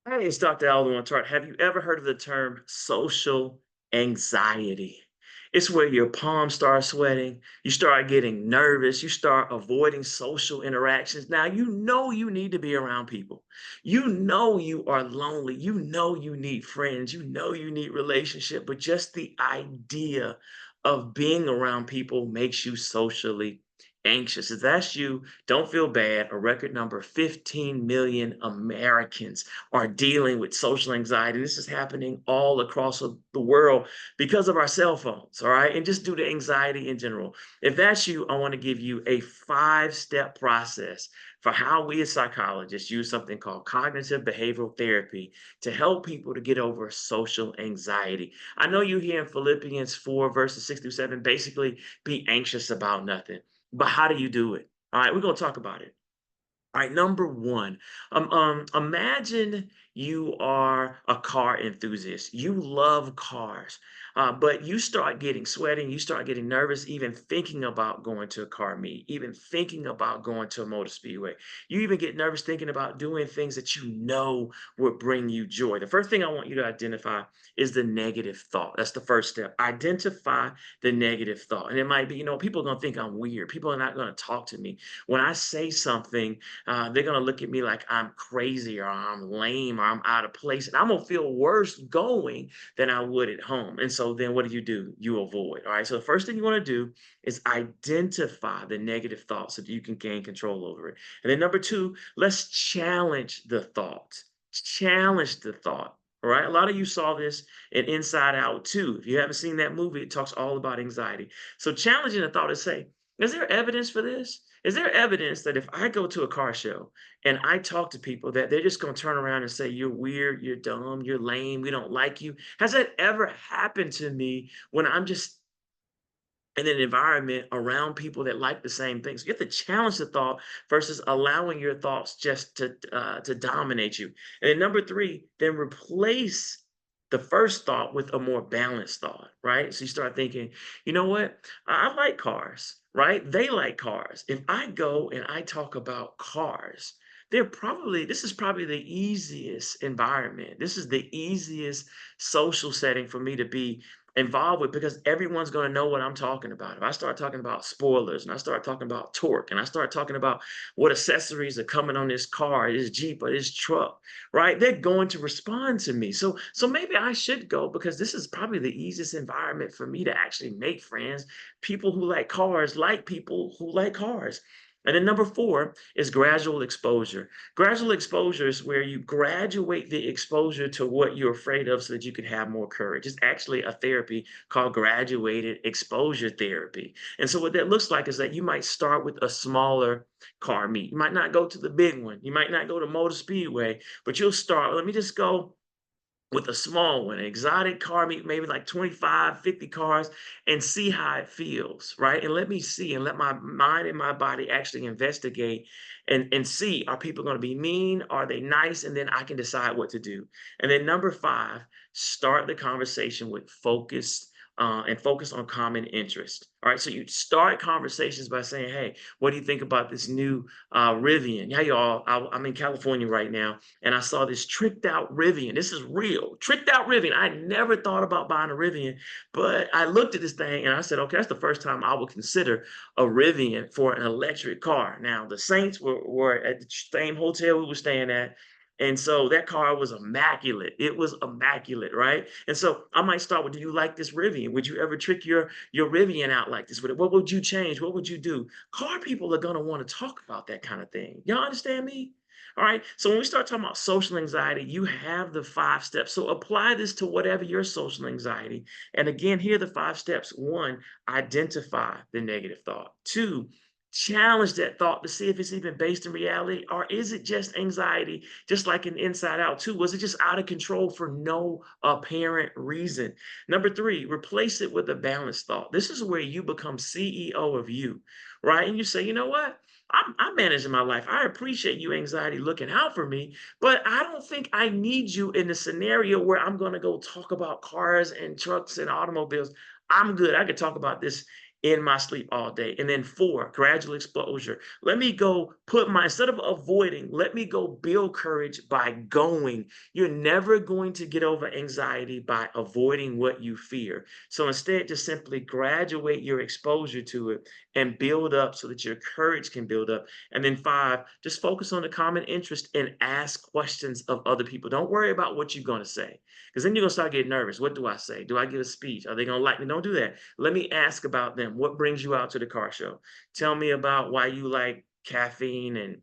Hey, it's Dr. Alduan Tartt. Have you ever heard of the term social anxiety? It's where your palms start sweating, you start getting nervous, you start avoiding social interactions. Now, you know you need to be around people. You know you are lonely. You know you need friends. You know you need relationship, but just the idea of being around people makes you socially anxious. If that's you, don't feel bad. A record number 15 million Americans are dealing with social anxiety. This is happening all across the world because of our cell phones, all right? And just due to anxiety in general. If that's you, I want to give you a 5-step process for how we as psychologists use something called cognitive behavioral therapy to help people to get over social anxiety. I know you hear in Philippians 4, verses 6 through 7, basically be anxious about nothing. But how do you do it? All right, we're going to talk about it. All right, number one, imagine you are a car enthusiast. You love cars, but you start getting sweating. You start getting nervous, even thinking about going to a car meet, even thinking about going to a motor speedway. You even get nervous thinking about doing things that you know would bring you joy. The first thing I want you to identify is the negative thought. That's the first step. Identify the negative thought. And it might be, people are going to think I'm weird. People are not going to talk to me. When I say something, they're gonna look at me like I'm crazy or I'm lame or I'm out of place, and I'm gonna feel worse going than I would at home. And so then what do? You avoid. All right. So the first thing you want to do is identify the negative thoughts so that you can gain control over it. And then number two, let's challenge the thought. Challenge the thought. All right. A lot of you saw this in Inside Out too. If you haven't seen that movie, it talks all about anxiety. So challenging the thought is say, is there evidence for this? Is there evidence that if I go to a car show and I talk to people that they're just going to turn around and say, you're weird, you're dumb, you're lame, we don't like you? Has that ever happened to me when I'm just in an environment around people that like the same things? You have to challenge the thought versus allowing your thoughts just to dominate you. And then number three, then replace the first thought with a more balanced thought, right? So you start thinking, you know what? I like cars, right? They like cars. If I go and I talk about cars, this is probably the easiest environment. This is the easiest social setting for me to be involved with because everyone's going to know what I'm talking about. If I start talking about spoilers and I start talking about torque and I start talking about what accessories are coming on this car, this Jeep or this truck, right? They're going to respond to me. So maybe I should go because this is probably the easiest environment for me to actually make friends. People who like cars like people who like cars. And then number four is gradual exposure. Gradual exposure is where you graduate the exposure to what you're afraid of so that you can have more courage. It's actually a therapy called graduated exposure therapy. And so what that looks like is that you might start with a smaller car meet. You might not go to the big one. You might not go to Motor Speedway, but you'll start, let me just go with a small one, an exotic car meet, maybe like 25, 50 cars, and see how it feels, right? And let me see and let my mind and my body actually investigate and see, are people going to be mean? Are they nice? And then I can decide what to do. And then number five, start the conversation with and focus on common interest. All right. So you start conversations by saying, hey, what do you think about this new Rivian? Yeah, y'all, I'm in California right now and I saw this tricked out Rivian. This is real, tricked out Rivian. I never thought about buying a Rivian, but I looked at this thing and I said, okay, that's the first time I would consider a Rivian for an electric car. Now, the Saints were at the same hotel we were staying at. And so that car was immaculate. It was immaculate, right? And so I might start with, do you like this Rivian? Would you ever trick your Rivian out like this? What would you change? What would you do? Car people are gonna want to talk about that kind of thing. Y'all understand me? All right. So when we start talking about social anxiety, you have the 5 steps. So apply this to whatever your social anxiety. And again, here are the 5 steps. One, identify the negative thought. Two, challenge that thought to see if it's even based in reality, or is it just anxiety, just like in Inside Out 2? Was it just out of control for no apparent reason? Number three, replace it with a balanced thought. This is where you become CEO of you, right? And you say, you know what? I'm managing my life. I appreciate you, anxiety, looking out for me, but I don't think I need you in the scenario where I'm going to go talk about cars and trucks and automobiles. I'm good. I could talk about this in my sleep all day. And then 4, gradual exposure. Let me go put my, instead of avoiding, let me go build courage by going. You're never going to get over anxiety by avoiding what you fear. So instead, just simply graduate your exposure to it and build up so that your courage can build up. And then 5, just focus on the common interest and ask questions of other people. Don't worry about what you're going to say, because then you're going to start getting nervous. What do I say? Do I give a speech? Are they going to like me? Don't do that. Let me ask about them. What brings you out to the car show? Tell me about why you like caffeine and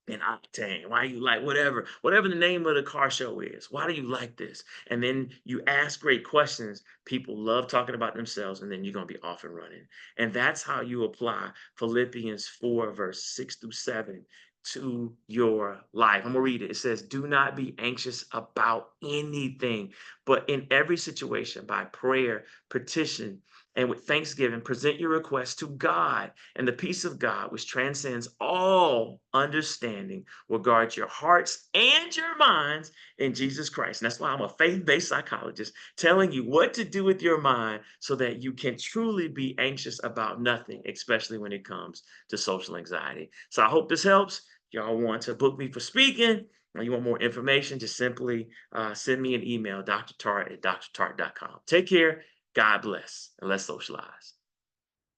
octane, why you like whatever the name of the car show is. Why do you like this? And then you ask great questions. People love talking about themselves, and then you're going to be off and running. And that's how you apply Philippians 4, verse 6 through 7 to your life. I'm going to read it. It says, do not be anxious about anything, but in every situation, by prayer, petition, and with thanksgiving, present your requests to God, and the peace of God, which transcends all understanding, will guard your hearts and your minds in Jesus Christ. And that's why I'm a faith-based psychologist, telling you what to do with your mind so that you can truly be anxious about nothing, especially when it comes to social anxiety. So I hope this helps. Y'all want to book me for speaking, or you want more information, just simply send me an email, drtart@drtart.com. Take care. God bless, and let's socialize.